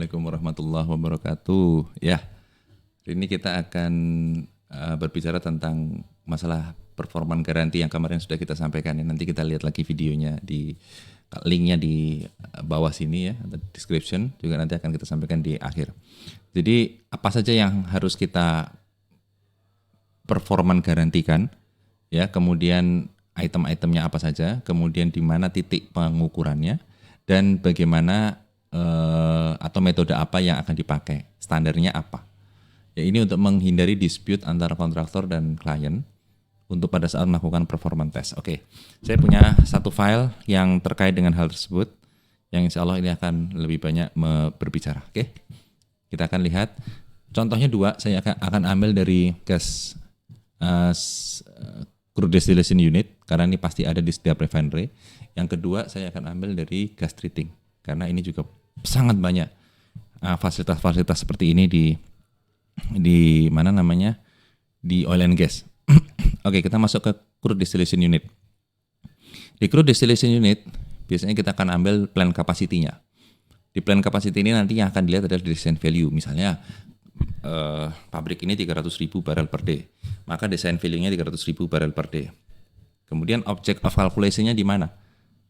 Assalamualaikum warahmatullahi wabarakatuh. Ya, hari ini kita akan berbicara tentang masalah performan garanti yang kemarin sudah kita sampaikan. Nanti kita lihat lagi videonya di linknya di bawah sini ya, atau description juga nanti akan kita sampaikan di akhir. Jadi apa saja yang harus kita performan garantikan, ya, kemudian item-itemnya apa saja, kemudian di mana titik pengukurannya, dan bagaimana atau metode apa yang akan dipakai, standarnya apa. Ya, ini untuk menghindari dispute antara kontraktor dan klien untuk pada saat melakukan performance test. Oke, saya punya satu file yang terkait dengan hal tersebut, yang insya Allah ini akan lebih banyak berbicara. Oke, kita akan lihat. Contohnya dua, saya akan ambil dari gas crude distillation unit, karena ini pasti ada di setiap refinery. Yang kedua, saya akan ambil dari gas treating, karena ini juga sangat banyak fasilitas-fasilitas seperti ini di mana namanya, di oil and gas. Oke, kita masuk ke crude distillation unit. Di crude distillation unit biasanya kita akan ambil plan capacity-nya. Di plan capacity ini nanti yang akan dilihat adalah design value. Misalnya pabrik ini 300.000 barrel per day, maka design value-nya 300.000 barrel per day. Kemudian object of calculation-nya di mana?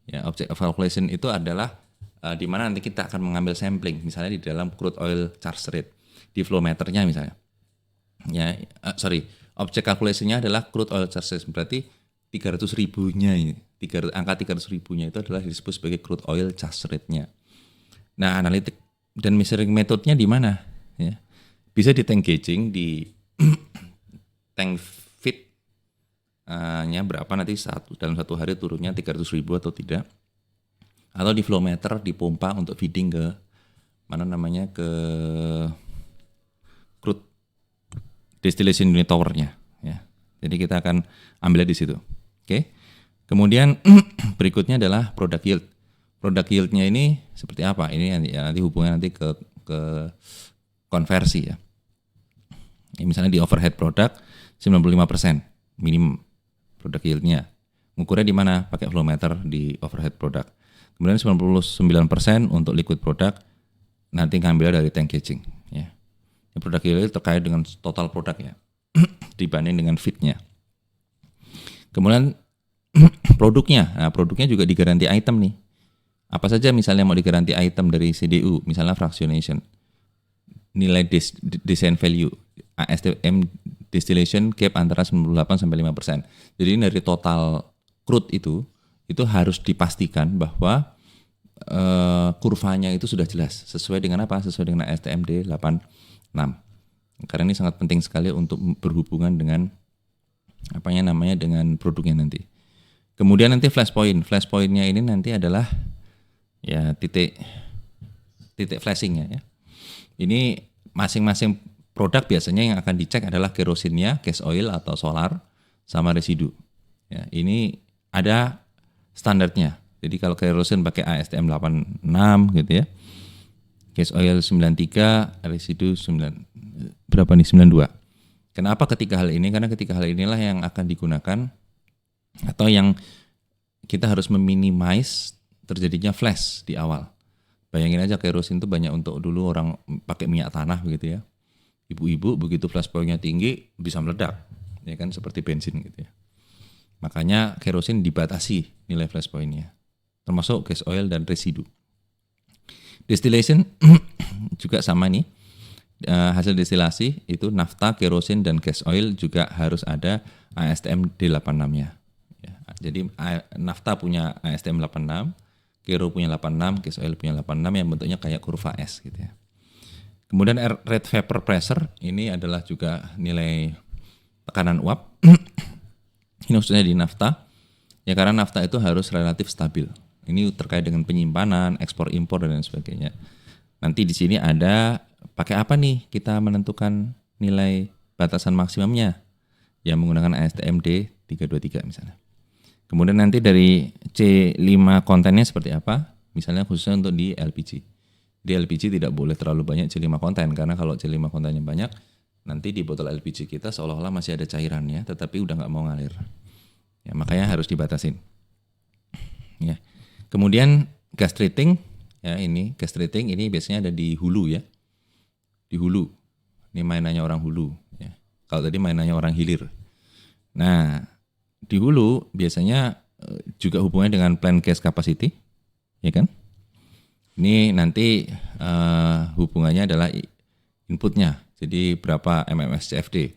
Ya, object of calculation itu adalah di mana nanti kita akan mengambil sampling, misalnya di dalam crude oil charge rate, di flow meternya misalnya. Ya, object calculation-nya adalah crude oil charge rate, berarti 300.000-nya ini, angka 300.000-nya itu adalah disebut sebagai crude oil charge rate-nya. Nah, analitik dan measuring method-nya di mana? Ya, bisa di tank gauging, di tank fit nya berapa nanti dalam satu hari turunnya 300.000 atau tidak, atau di flow meter, di pompa untuk feeding ke ke crude distillation unit towernya, ya. Jadi kita akan ambilnya di situ. Oke. Kemudian berikutnya adalah product yield. Product yieldnya ini seperti apa? Ini nanti hubungan nanti ke konversi, ya. Misalnya di overhead product 95% minimum product yieldnya. Ngukurnya di mana? Pakai flow meter di overhead product. Kemudian 99% untuk liquid product nanti ngambil dari tank gauging, ya. Produk yield terkait dengan total produk, ya, dibanding dengan feed-nya. Kemudian produknya. Nah, produknya juga digaranti item nih. Apa saja misalnya mau digaranti item dari CDU, misalnya fractionation, nilai design value, ASTM distillation gap antara 98 sampai 5%. Jadi dari total crude itu harus dipastikan bahwa kurvanya itu sudah jelas, sesuai dengan apa? Sesuai dengan ASTM D86. Karena ini sangat penting sekali untuk berhubungan dengan dengan produknya nanti. Kemudian nanti flash point. Flash point-nya ini nanti adalah, ya, titik flashing-nya, ya. Ini masing-masing produk biasanya yang akan dicek adalah kerosinnya, gas oil atau solar, sama residu. Ya, ini ada standarnya. Jadi kalau kerosin pakai ASTM 86 gitu, ya. Gas oil 93, residu 92. Kenapa ketiga hal ini? Karena ketiga hal inilah yang akan digunakan atau yang kita harus meminimize terjadinya flash di awal. Bayangin aja, kerosin itu banyak untuk dulu orang pakai minyak tanah begitu, ya. Ibu-ibu begitu flash point-nya tinggi bisa meledak, ya kan, seperti bensin gitu, ya. Makanya kerosin dibatasi nilai flash point-nya, termasuk gas oil dan residu. Distillation juga sama nih, hasil destilasi itu nafta, kerosin, dan gas oil juga harus ada ASTM D86-nya. Ya, jadi nafta punya ASTM 86, kero punya 86, gas oil punya 86 yang bentuknya kayak kurva S gitu, ya. Kemudian rate vapor pressure ini adalah juga nilai tekanan uap. Ini khususnya di nafta, ya, karena nafta itu harus relatif stabil. Ini terkait dengan penyimpanan, ekspor impor dan lain sebagainya. Nanti di sini ada pakai apa nih kita menentukan nilai batasan maksimumnya, ya, menggunakan ASTM D323 misalnya. Kemudian nanti dari C5 kontennya seperti apa, misalnya khususnya untuk di LPG. Di LPG tidak boleh terlalu banyak C5 konten, karena kalau C5 kontennya banyak, nanti di botol LPG kita seolah-olah masih ada cairannya, tetapi udah nggak mau ngalir. Ya, makanya harus dibatasin. Ya. Kemudian gas treating, Ya, ini gas treating ini biasanya ada di hulu ya. Di hulu. Ini mainannya orang hulu ya. Kalau tadi mainannya orang hilir. Nah, di hulu biasanya juga hubungannya dengan plant gas capacity, ya kan? Ini nanti hubungannya adalah inputnya. Jadi berapa mmscfd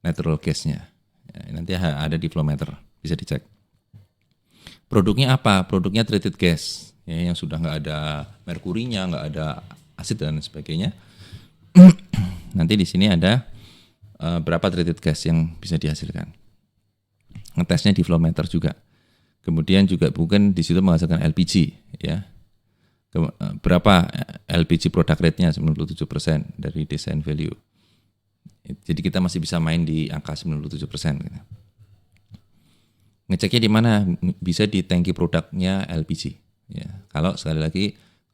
natural gas-nya. Ya, nanti ada di flow meter, bisa dicek. Produknya apa? Produknya treated gas, ya, yang sudah nggak ada merkurinya, nggak ada asid dan sebagainya. Nanti di sini ada berapa treated gas yang bisa dihasilkan. Ngetesnya di flow meter juga. Kemudian juga bukan di situ menghasilkan LPG, ya. Berapa LPG product rate-nya 97% dari design value. Jadi kita masih bisa main di angka 97%. Gitu. Ngeceknya di mana? Bisa di tangki produknya LPG. Ya, kalau sekali lagi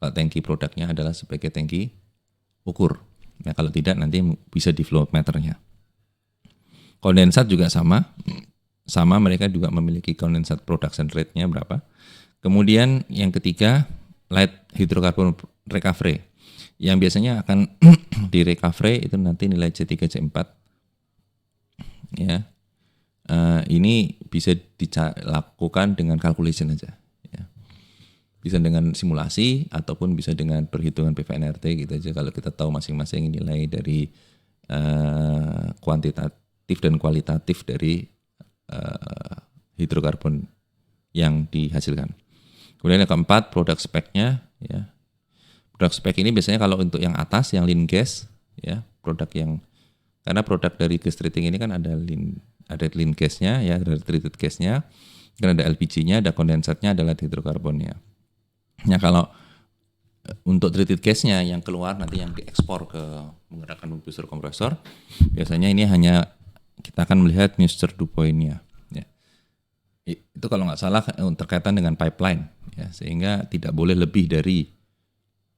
kalau tangki produknya adalah sebagai tangki ukur. Nah, kalau tidak nanti bisa di flow meternya. Kondensat juga sama mereka juga memiliki kondensat production rate-nya berapa. Kemudian yang ketiga light hydrocarbon recovery yang biasanya akan di recovery itu nanti nilai C3 C4 ya. Ini bisa dilakukan dengan calculation aja ya. Bisa dengan simulasi ataupun bisa dengan perhitungan PVNRT gitu aja kalau kita tahu masing-masing nilai dari kuantitatif dan kualitatif dari hidrokarbon yang dihasilkan. Kemudian yang keempat produk speknya ya. Produk spek ini biasanya kalau untuk yang atas yang lean gas ya, produk yang karena produk dari gas treating ini kan ada lean gasnya ya, ada treated gasnya, kan ada LPG-nya, ada kondensatnya, ada light hidrokarbonnya. Nah, kalau untuk treated gasnya yang keluar nanti yang diekspor ke menggunakan booster kompresor, biasanya ini hanya kita akan melihat moisture dew point-nya. Ya. Itu kalau nggak salah terkaitan dengan pipeline, ya, sehingga tidak boleh lebih dari,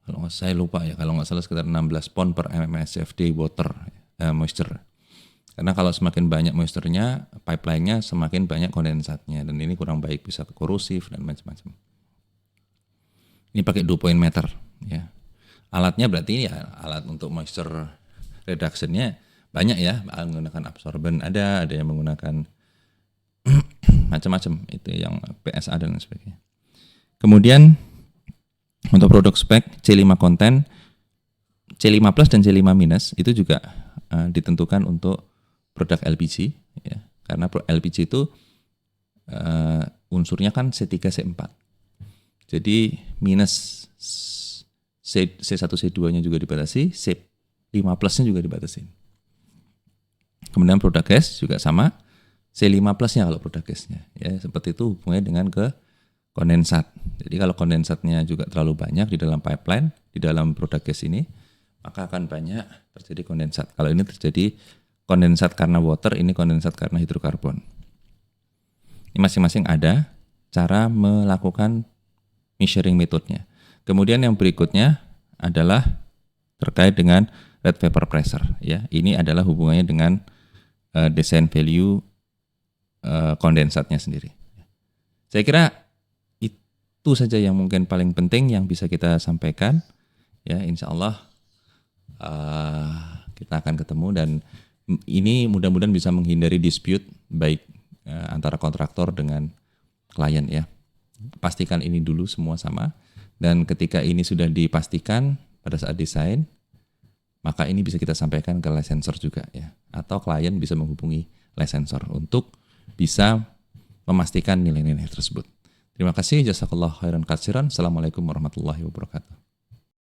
kalau saya lupa ya, kalau nggak salah sekitar 16 pon per mmscfd water moisture. Karena kalau semakin banyak moisture-nya, pipeline-nya semakin banyak kondensatnya, dan ini kurang baik, bisa korosif dan macam-macam. Ini pakai dew point meter, ya. Alatnya berarti ya alat untuk moisture reduction-nya banyak ya, menggunakan absorben ada yang menggunakan macam-macam, itu yang PSA dan sebagainya. Kemudian untuk produk spek C5 konten, C5 plus dan C5 minus itu juga ditentukan untuk produk LPG ya. Karena LPG itu unsurnya kan C3 C4. Jadi minus C1 C2-nya juga dibatasi, C5 plus-nya juga dibatasi. Kemudian produk gas juga sama, C5 plus-nya kalau produk gasnya ya, seperti itu hubungannya dengan ke kondensat. Jadi kalau kondensatnya juga terlalu banyak di dalam pipeline, di dalam produk gas ini, maka akan banyak terjadi kondensat. Kalau ini terjadi kondensat karena water, ini kondensat karena hidrokarbon. Ini masing-masing ada cara melakukan measuring metodenya. Kemudian yang berikutnya adalah terkait dengan red vapor pressure. Ya, ini adalah hubungannya dengan design value kondensatnya sendiri. Saya kira itu saja yang mungkin paling penting yang bisa kita sampaikan. Ya, insya Allah kita akan ketemu, dan ini mudah-mudahan bisa menghindari dispute baik antara kontraktor dengan klien ya. Pastikan ini dulu semua sama, dan ketika ini sudah dipastikan pada saat desain, maka ini bisa kita sampaikan ke licensor juga ya, atau klien bisa menghubungi licensor untuk bisa memastikan nilai-nilai tersebut. Terima kasih, jazakallahu khairan katsiran. Assalamualaikum warahmatullahi wabarakatuh.